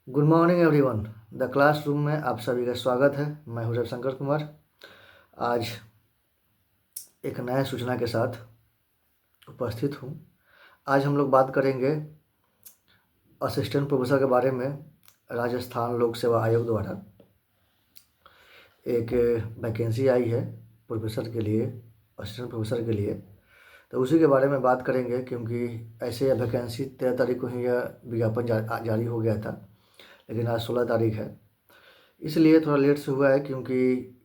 Good morning everyone. The classroom में आप सभी का स्वागत है। मैं हूं रविशंकर कुमार। आज एक नए सूचना के साथ उपस्थित हूं। आज हम लोग बात करेंगे असिस्टेंट प्रोफेसर के बारे में। राजस्थान लोक सेवा आयोग द्वारा एक वैकेंसी आई है प्रोफेसर के लिए, असिस्टेंट प्रोफेसर के लिए। तो उसी के बारे में बात करेंगे, क्योंकि ऐसे वैकेंसी 13 तारीख को ही यह विज्ञापन जारी हो गया था, लेकिन आज 16 तारीख है। इसलिए थोड़ा लेट से हुआ है, क्योंकि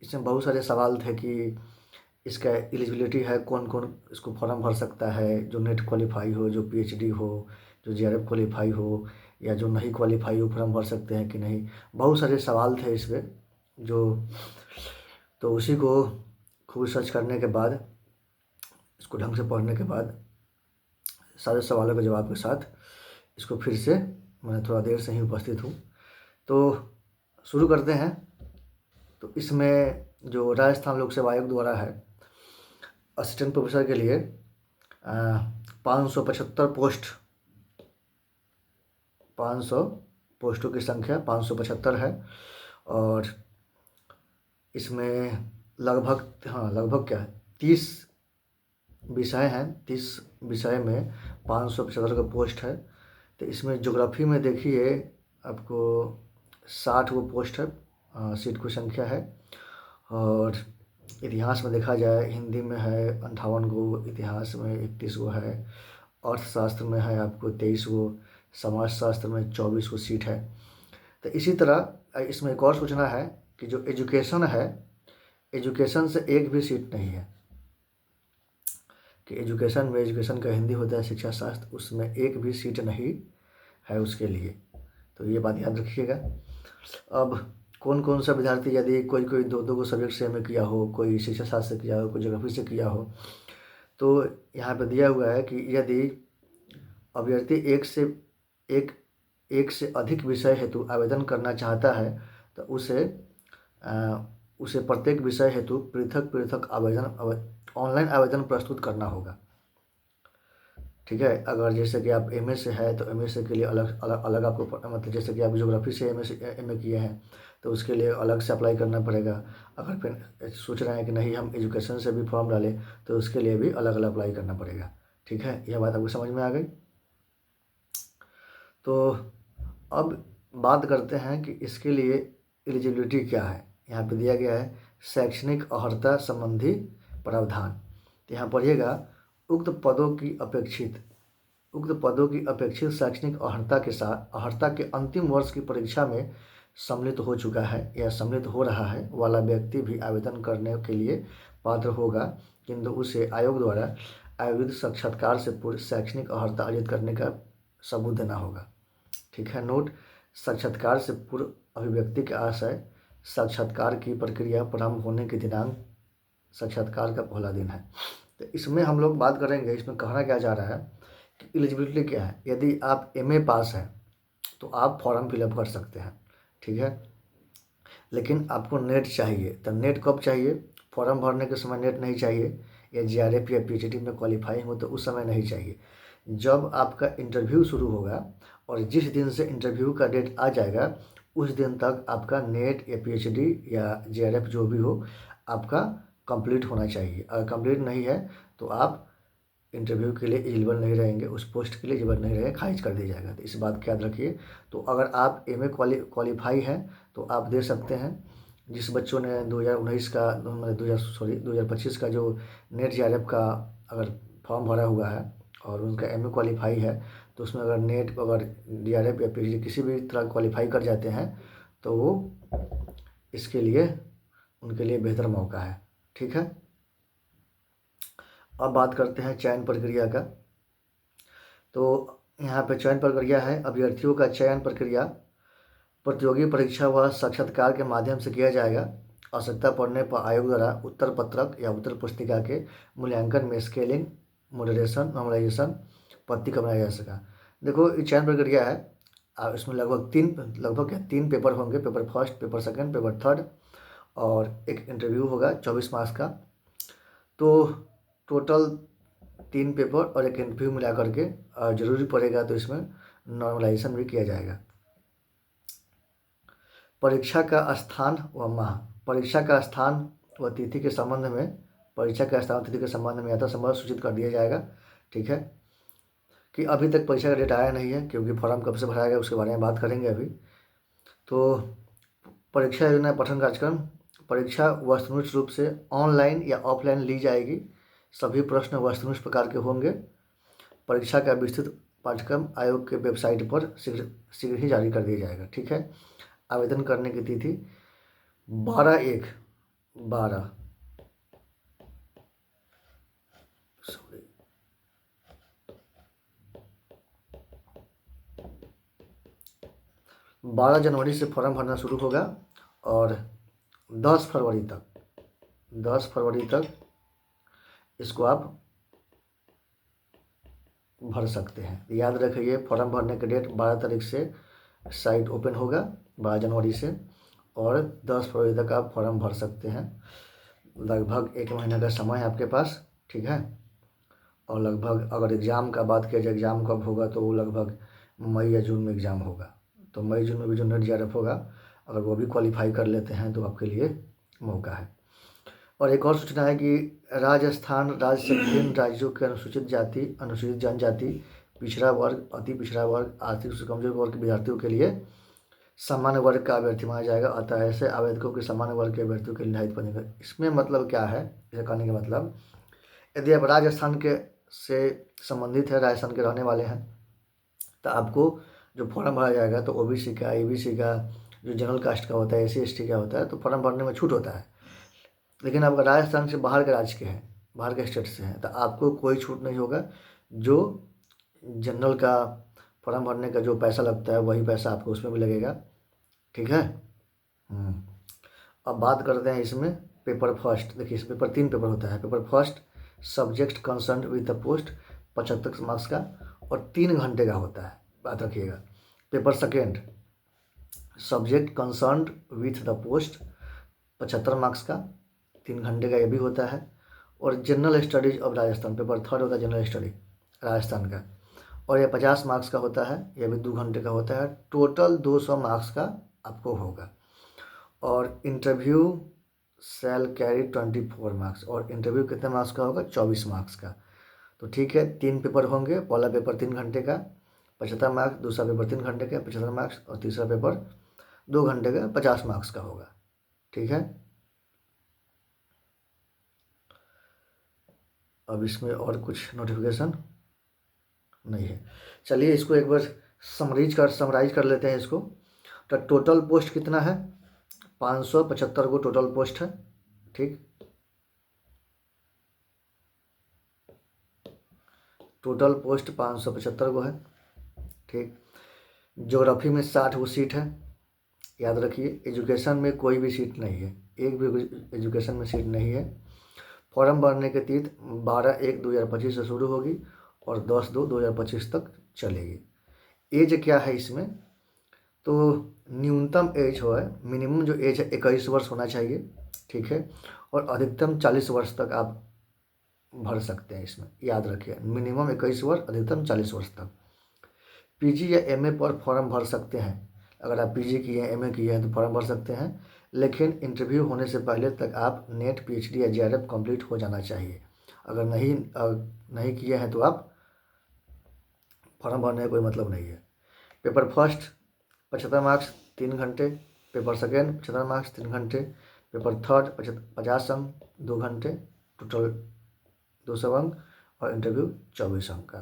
इसमें बहुत सारे सवाल थे कि इसका एलिजिबिलिटी है, कौन कौन इसको फॉर्म भर सकता है, जो नेट क्वालिफाई हो, जो पीएचडी हो, जो जेआरएफ क्वालिफाई हो, या जो नहीं क्वालिफाई हो फॉर्म भर सकते हैं कि नहीं। बहुत सारे सवाल थे इसमें जो, तो उसी को खूब सर्च करने के बाद, इसको ढंग से पढ़ने के बाद, सारे सवालों के जवाब के साथ इसको फिर से, मैं थोड़ा देर से ही उपस्थित हूँ, तो शुरू करते हैं। तो इसमें जो राजस्थान लोक सेवा आयोग द्वारा है असिस्टेंट प्रोफेसर के लिए 575 पोस्ट, 500 पोस्टों की संख्या 575 है। और इसमें लगभग क्या है, 30 विषय हैं। 30 विषय में 575 का पोस्ट है। तो इसमें ज्योग्राफी में देखिए आपको 60 वो पोस्ट है, सीट की संख्या है। और इतिहास में देखा जाए, हिंदी में है 58 गो, इतिहास में 31 गो है, अर्थशास्त्र में है आपको 23 गो, समाजशास्त्र में 24 गो सीट है। तो इसी तरह इसमें एक और सूचना है कि जो एजुकेशन है, एजुकेशन से एक भी सीट नहीं है। कि एजुकेशन का हिंदी होता है शिक्षा शास्त्र, उसमें एक भी सीट नहीं है उसके लिए। तो ये बात याद रखिएगा। अब कौन कौन सा विद्यार्थी, यदि कोई कोई दो दो को सब्जेक्ट से में किया हो, कोई शिक्षा शास्त्र से किया हो, कोई ज्योग्राफी से किया हो, तो यहाँ पर दिया हुआ है कि यदि अभ्यर्थी एक से अधिक विषय हेतु आवेदन करना चाहता है, तो उसे प्रत्येक विषय हेतु पृथक पृथक ऑनलाइन आवेदन प्रस्तुत करना होगा। ठीक है। अगर जैसे कि आप एमए से है तो एमए से के लिए अलग अलग अलग आपको मतलब जैसे कि आप ज्योग्राफी से एमए किए हैं तो उसके लिए अलग से अप्लाई करना पड़ेगा। अगर फिर सोच रहे हैं कि नहीं हम एजुकेशन से भी फॉर्म डालें, तो उसके लिए भी अलग अलग अप्लाई करना पड़ेगा। ठीक है, यह बात आपको समझ में आ गई। तो अब बात करते हैं कि इसके लिए एलिजिबिलिटी क्या है। यहाँ पे दिया गया है शैक्षणिक अर्हता संबंधी प्रावधान। तो यहाँ पढ़िएगा, उक्त पदों की अपेक्षित शैक्षणिक अर्हता के अंतिम वर्ष की परीक्षा में सम्मिलित हो चुका है या सम्मिलित हो रहा है वाला व्यक्ति भी आवेदन करने के लिए पात्र होगा, किंतु उसे आयोग द्वारा आयोजित साक्षात्कार से पूर्व शैक्षणिक अर्हता अर्जित करने का सबूत देना होगा। ठीक है, नोट, साक्षात्कार से पूर्व अभिव्यक्ति के आशय साक्षात्कार की प्रक्रिया प्रारंभ होने के दिनांक साक्षात्कार का पहला दिन है। तो इसमें हम लोग बात करेंगे, इसमें कहना क्या जा रहा है कि एलिजिबिलिटी क्या है। यदि आप एमए पास हैं तो आप फॉर्म फिलअप कर सकते हैं। ठीक है, लेकिन आपको नेट चाहिए। तो नेट कब चाहिए? फॉर्म भरने के समय नेट नहीं चाहिए, या जीआरएफ या पीएचडी में क्वालिफाई हो तो उस समय नहीं चाहिए। जब आपका इंटरव्यू शुरू होगा और जिस दिन से इंटरव्यू का डेट आ जाएगा उस दिन तक आपका नेट या पीएचडी या जीआरएफ जो भी हो आपका कंप्लीट होना चाहिए। अगर कंप्लीट नहीं है तो आप इंटरव्यू के लिए एलिजिबल नहीं रहेंगे, उस पोस्ट के लिए एलिजिबल नहीं रहेंगे, खारिज कर दिया जाएगा। तो इस बात का याद रखिए। तो अगर आप एमए क्वालिफाई हैं तो आप दे सकते हैं। जिस बच्चों ने 2019 का मतलब 2025 का जो नेट जीआरएफ का अगर फॉर्म भरा हुआ है और उनका एमए क्वालिफाई है, तो उसमें अगर नेट अगर जीआरएफ या पीएचडी किसी भी तरह क्वालिफाई कर जाते हैं तो वो इसके लिए उनके लिए बेहतर मौका है। ठीक है, अब बात करते हैं चयन प्रक्रिया का। तो यहाँ पे चयन प्रक्रिया है, अभ्यर्थियों का चयन प्रक्रिया प्रतियोगी परीक्षा व साक्षात्कार के माध्यम से किया जाएगा। आवश्यकता पड़ने पर आयोग द्वारा उत्तर पत्रक या उत्तर पुस्तिका के मूल्यांकन में स्केलिंग, मॉडरेशन, नॉर्मलाइजेशन पद्धति का बनाया जा सका। देखो ये चयन प्रक्रिया है, इसमें लगभग 3 पेपर होंगे, paper first, paper second, paper third, और एक इंटरव्यू होगा 24 मार्क्स का। तो टोटल 3 पेपर और एक इंटरव्यू मिला करके ज़रूरी पड़ेगा तो इसमें नॉर्मलाइजेशन भी किया जाएगा। परीक्षा का स्थान व माह, परीक्षा का स्थान व तिथि के संबंध में, परीक्षा का स्थान तिथि के संबंध में यथासंभव सूचित कर दिया जाएगा। ठीक है, कि अभी तक परीक्षा का डेट आया नहीं है, क्योंकि फॉर्म कब से भराया गया उसके बारे में बात करेंगे अभी। तो परीक्षा योजना पठन कार्यक्रम, परीक्षा वस्तुनिष्ठ रूप से ऑनलाइन या ऑफलाइन ली जाएगी। सभी प्रश्न वस्तुनिष्ठ प्रकार के होंगे। परीक्षा का विस्तृत पाठ्यक्रम आयोग के वेबसाइट पर शीघ्र ही जारी कर दिया जाएगा। ठीक है, आवेदन करने की तिथि 12/1/12 12 जनवरी से फॉर्म भरना शुरू होगा और 10 फरवरी तक इसको आप भर सकते हैं। याद रखिए, फॉर्म भरने का डेट 12 तारीख से साइट ओपन होगा, 12 जनवरी से, और 10 फरवरी तक आप फॉर्म भर सकते हैं। लगभग 1 महीने का समय है आपके पास। ठीक है, और लगभग अगर एग्ज़ाम का बात किया जाए, एग्ज़ाम कब होगा, तो वो लगभग मई या जून में एग्ज़ाम होगा। तो मई जून में भी जो नेट JRF होगा, अगर वो भी क्वालिफाई कर लेते हैं तो आपके लिए मौका है। और एक और सूचना है कि राजस्थान राज्य से विभिन्न राज्यों के अनुसूचित जाति, अनुसूचित जनजाति, पिछड़ा वर्ग, अति पिछड़ा वर्ग, आर्थिक रूप से कमजोर वर्ग के विद्यार्थियों के लिए सामान्य वर्ग का अभ्यर्थी माना जाएगा। अतः ऐसे आवेदकों के सामान्य वर्ग के अभ्यर्थियों के लिए निर्धारित बनेगा। इसमें मतलब क्या है, इसे कहने का मतलब, यदि आप राजस्थान के से संबंधित है, राजस्थान के रहने वाले हैं, तो आपको जो फॉर्म भरा जाएगा तो OBC का, ABC का, जो जनरल कास्ट का होता है, SC ST का होता है, तो फॉर्म भरने में छूट होता है। लेकिन आप अगर राजस्थान से बाहर के राज्य के हैं, बाहर के स्टेट से हैं, तो आपको कोई छूट नहीं होगा। जो जनरल का फॉर्म भरने का जो पैसा लगता है, वही पैसा आपको उसमें भी लगेगा। ठीक है। अब बात करते हैं इसमें पेपर फर्स्ट। देखिए, इस पेपर 3 पेपर होता है। Paper first subject concern with the post 75 marks का और 3 घंटे का होता है, बात रखिएगा। Paper second subject concern with the post 75 marks का, 3 घंटे का ये भी होता है। और general studies of Rajasthan paper third होता है, जनरल स्टडी राजस्थान का, और ये 50 मार्क्स का होता है, ये भी 2 घंटे का होता है। टोटल 200 मार्क्स का आपको होगा। और इंटरव्यू शैल कैरी 24 मार्क्स, और इंटरव्यू कितने मार्क्स का होगा, 24 मार्क्स का। तो ठीक है, 3 पेपर होंगे। पहला पेपर 3 घंटे का 75 मार्क्स, दूसरा पेपर 3 घंटे का 75 मार्क्स, और तीसरा पेपर 2 घंटे का 50 मार्क्स का होगा। ठीक है। अब इसमें और कुछ नोटिफिकेशन नहीं है। चलिए इसको एक बार समराइज कर लेते हैं इसको। तो टोटल पोस्ट कितना है, 575 को टोटल पोस्ट है। ठीक, टोटल पोस्ट 575 को है। ठीक, ज्योग्राफी में 60 को सीट है, याद रखिए। एजुकेशन में कोई भी सीट नहीं है, एक भी एजुकेशन में सीट नहीं है। फॉर्म भरने की तिथि 12/1/2025 से शुरू होगी और 10/2/2025 तक चलेगी। एज क्या है इसमें, तो न्यूनतम एज हो है, मिनिमम जो एज है 21 वर्ष होना चाहिए। ठीक है, और अधिकतम 40 वर्ष तक आप भर सकते हैं इसमें, याद रखिए। मिनिमम 21 वर्ष, अधिकतम 40 वर्ष तक। PG या MA पर फॉर्म भर सकते हैं। अगर आप PG किए हैं, MA किए हैं, तो फॉर्म भर सकते हैं। लेकिन इंटरव्यू होने से पहले तक आप नेट PhD या JRF कंप्लीट हो जाना चाहिए। अगर नहीं किए हैं तो आप फॉर्म भरने का कोई मतलब नहीं है। पेपर फर्स्ट 75 मार्क्स 3 घंटे, पेपर सेकेंड 75 मार्क्स 3 घंटे, पेपर थर्ड 50 अंक 2 घंटे, टोटल 200 अंक, और इंटरव्यू 24 अंक का।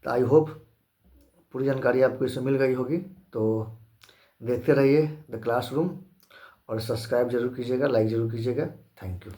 तो आई होप पूरी जानकारी आपको इसमें मिल गई होगी। तो देखते रहिए द क्लासरूम, और सब्सक्राइब जरूर कीजिएगा, लाइक ज़रूर कीजिएगा। Thank you.